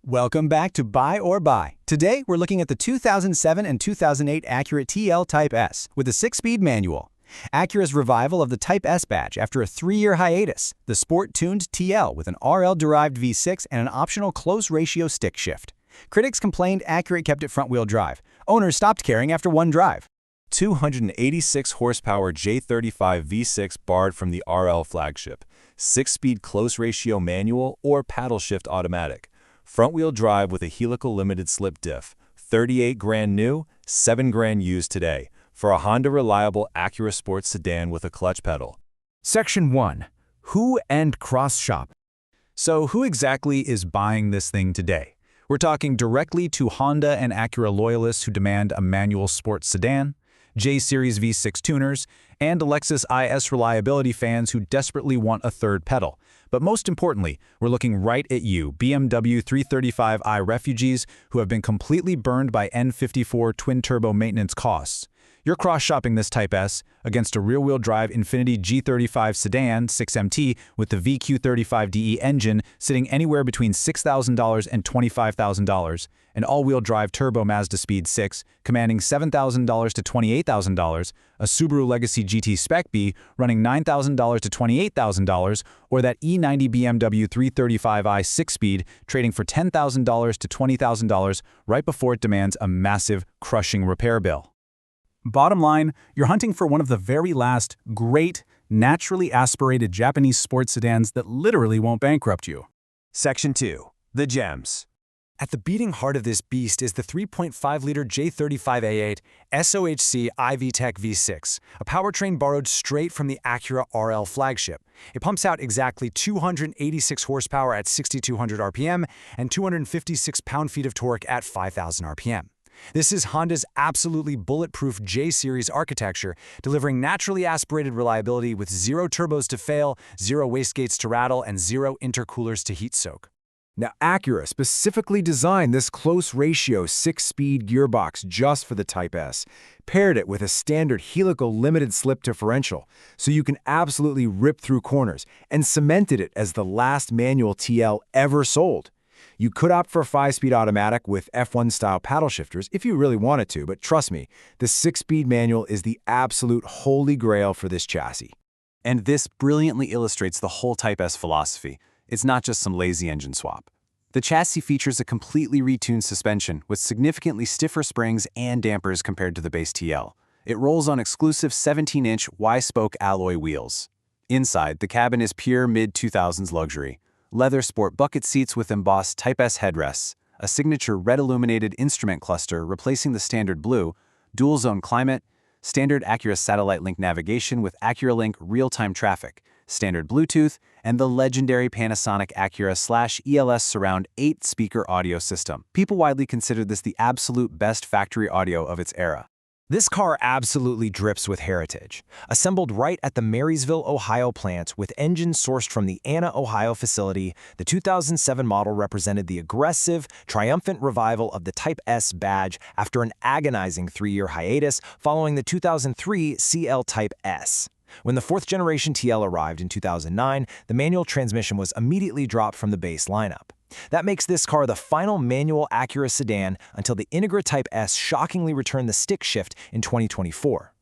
Welcome back to Buy or Buy. Today, we're looking at the 2007 and 2008 Acura TL Type-S with a 6-speed manual. Acura's revival of the Type-S badge after a 3-year hiatus, the sport-tuned TL with an RL-derived V6 and an optional close-ratio stick shift. Critics complained Acura kept it front-wheel drive. Owners stopped caring after one drive. 286 horsepower J35 V6 borrowed from the RL flagship, 6-speed close-ratio manual or paddle shift automatic. Front-wheel drive with a helical limited slip diff, 38 grand new, 7 grand used today, for a Honda reliable Acura sports sedan with a clutch pedal. Section 1. Who and cross-shop. So who exactly is buying this thing today? We're talking directly to Honda and Acura loyalists who demand a manual sports sedan, J-Series V6 tuners, and Lexus IS reliability fans who desperately want a third pedal. But most importantly, we're looking right at you, BMW 335i refugees who have been completely burned by N54 twin-turbo maintenance costs. You're cross-shopping this Type-S against a rear-wheel drive Infiniti G35 sedan 6MT with the VQ35DE engine sitting anywhere between $6,000 and $25,000, an all-wheel drive turbo Mazda Speed 6 commanding $7,000 to $28,000, a Subaru Legacy GT Spec B running $9,000 to $28,000, or that E90 BMW 335i 6-speed trading for $10,000 to $20,000 right before it demands a massive, crushing repair bill. Bottom line, you're hunting for one of the very last, great, naturally aspirated Japanese sports sedans that literally won't bankrupt you. Section 2. The Gems. At the beating heart of this beast is the 3.5-liter J35A8 SOHC i-VTEC V6, a powertrain borrowed straight from the Acura RL flagship. It pumps out exactly 286 horsepower at 6,200 RPM and 256 pound-feet of torque at 5,000 RPM. This is Honda's absolutely bulletproof J-Series architecture, delivering naturally aspirated reliability with 0 turbos to fail, 0 wastegates to rattle, and 0 intercoolers to heat soak. Now, Acura specifically designed this close-ratio 6-speed gearbox just for the Type-S, paired it with a standard helical limited slip differential, so you can absolutely rip through corners, and cemented it as the last manual TL ever sold. You could opt for a 5-speed automatic with F1-style paddle shifters if you really wanted to, but trust me, the 6-speed manual is the absolute holy grail for this chassis. And this brilliantly illustrates the whole Type-S philosophy. It's not just some lazy engine swap. The chassis features a completely retuned suspension with significantly stiffer springs and dampers compared to the base TL. It rolls on exclusive 17-inch Y-spoke alloy wheels. Inside, the cabin is pure mid-2000s luxury. Leather sport bucket seats with embossed Type-S headrests, a signature red illuminated instrument cluster replacing the standard blue, dual-zone climate, standard Acura satellite link navigation with AcuraLink real-time traffic, standard Bluetooth, and the legendary Panasonic Acura/ELS Surround 8-speaker audio system. People widely consider this the absolute best factory audio of its era. This car absolutely drips with heritage. Assembled right at the Marysville, Ohio plant with engines sourced from the Anna, Ohio facility, the 2007 model represented the aggressive, triumphant revival of the Type-S badge after an agonizing 3-year hiatus following the 2003 CL Type-S. When the 4th-generation TL arrived in 2009, the manual transmission was immediately dropped from the base lineup. That makes this car the final manual Acura sedan until the Integra Type-S shockingly returned the stick shift in 2024.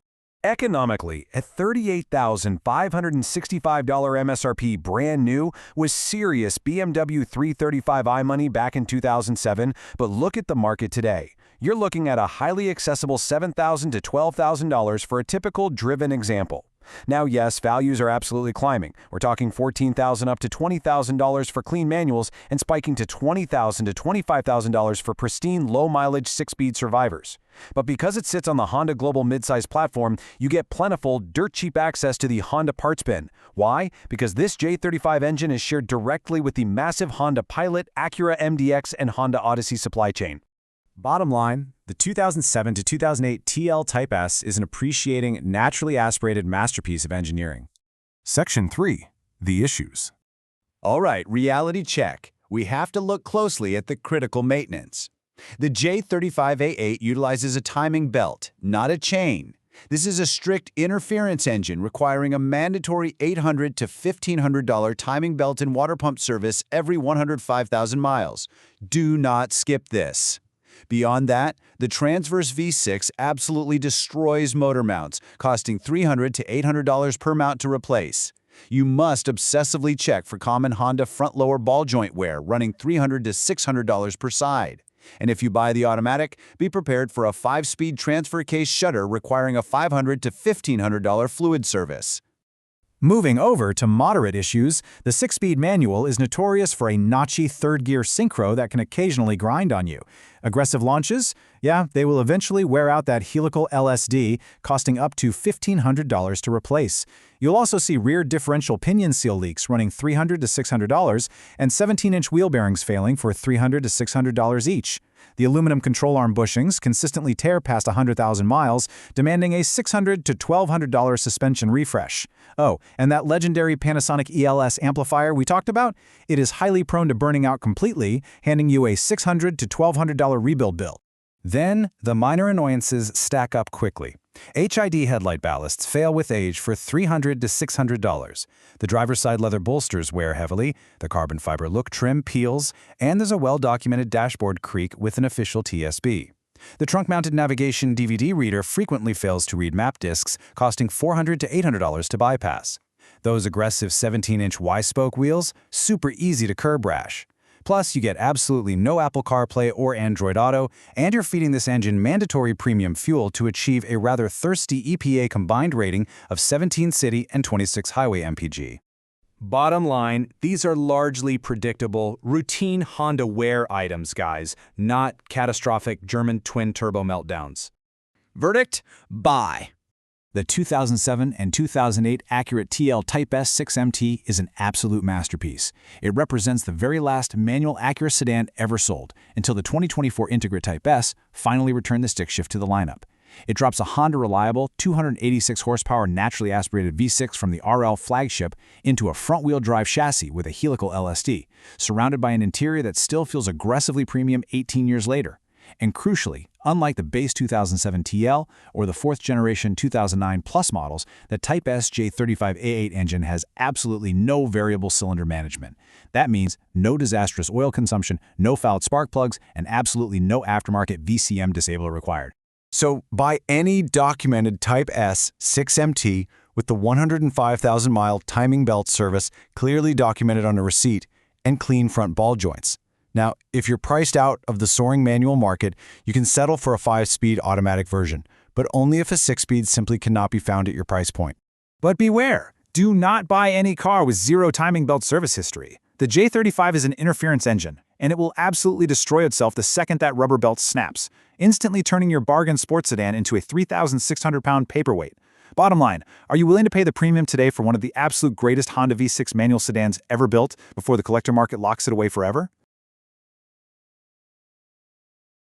Economically, at $38,565 MSRP brand new was serious BMW 335i money back in 2007, but look at the market today. You're looking at a highly accessible $7,000 to $12,000 for a typical driven example. Now, yes, values are absolutely climbing. We're talking $14,000 up to $20,000 for clean manuals and spiking to $20,000 to $25,000 for pristine, low-mileage 6-speed survivors. But because it sits on the Honda Global midsize platform, you get plentiful, dirt-cheap access to the Honda parts bin. Why? Because this J35 engine is shared directly with the massive Honda Pilot, Acura MDX, and Honda Odyssey supply chain. Bottom line, the 2007 to 2008 TL Type-S is an appreciating, naturally aspirated masterpiece of engineering. Section 3. The Issues. All right, reality check. We have to look closely at the critical maintenance. The J35A8 utilizes a timing belt, not a chain. This is a strict interference engine requiring a mandatory $800 to $1,500 timing belt and water pump service every 105,000 miles. Do not skip this. Beyond that, the Transverse V6 absolutely destroys motor mounts, costing $300 to $800 per mount to replace. You must obsessively check for common Honda front-lower ball joint wear, running $300 to $600 per side. And if you buy the automatic, be prepared for a 5-speed transfer case shutter requiring a $500 to $1,500 fluid service. Moving over to moderate issues, the 6-speed manual is notorious for a notchy third-gear synchro that can occasionally grind on you. Aggressive launches? Yeah, they will eventually wear out that helical LSD, costing up to $1,500 to replace. You'll also see rear differential pinion seal leaks running $300 to $600 and 17-inch wheel bearings failing for $300 to $600 each. The aluminum control arm bushings consistently tear past 100,000 miles, demanding a $600 to $1,200 suspension refresh. Oh, and that legendary Panasonic ELS amplifier we talked about? It is highly prone to burning out completely, handing you a $600 to $1,200 rebuild bill. Then, the minor annoyances stack up quickly. HID headlight ballasts fail with age for $300 to $600. The driver's side leather bolsters wear heavily, the carbon fiber look trim peels, and there's a well-documented dashboard creak with an official TSB. The trunk-mounted navigation DVD reader frequently fails to read map discs, costing $400 to $800 to bypass. Those aggressive 17-inch Y-spoke wheels, super easy to curb rash. Plus, you get absolutely no Apple CarPlay or Android Auto, and you're feeding this engine mandatory premium fuel to achieve a rather thirsty EPA combined rating of 17 city and 26 highway mpg. Bottom line, these are largely predictable, routine Honda wear items, guys, not catastrophic German twin-turbo meltdowns. Verdict? Buy. The 2007 and 2008 Acura TL Type-S 6MT is an absolute masterpiece. It represents the very last manual Acura sedan ever sold, until the 2024 Integra Type-S finally returned the stick shift to the lineup. It drops a Honda-reliable 286 horsepower naturally aspirated V6 from the RL flagship into a front-wheel drive chassis with a helical LSD, surrounded by an interior that still feels aggressively premium 18 years later. And crucially, unlike the base 2007 TL or the 4th-generation 2009 Plus models, the Type-S J35A8 engine has absolutely no variable cylinder management. That means no disastrous oil consumption, no fouled spark plugs, and absolutely no aftermarket VCM disabler required. So buy any documented Type-S 6MT with the 105,000-mile timing belt service clearly documented on a receipt and clean front ball joints. Now, if you're priced out of the soaring manual market, you can settle for a 5-speed automatic version, but only if a 6-speed simply cannot be found at your price point. But beware, do not buy any car with zero timing belt service history. The J35 is an interference engine, and it will absolutely destroy itself the second that rubber belt snaps, instantly turning your bargain sports sedan into a 3,600-pound paperweight. Bottom line, are you willing to pay the premium today for one of the absolute greatest Honda V6 manual sedans ever built before the collector market locks it away forever?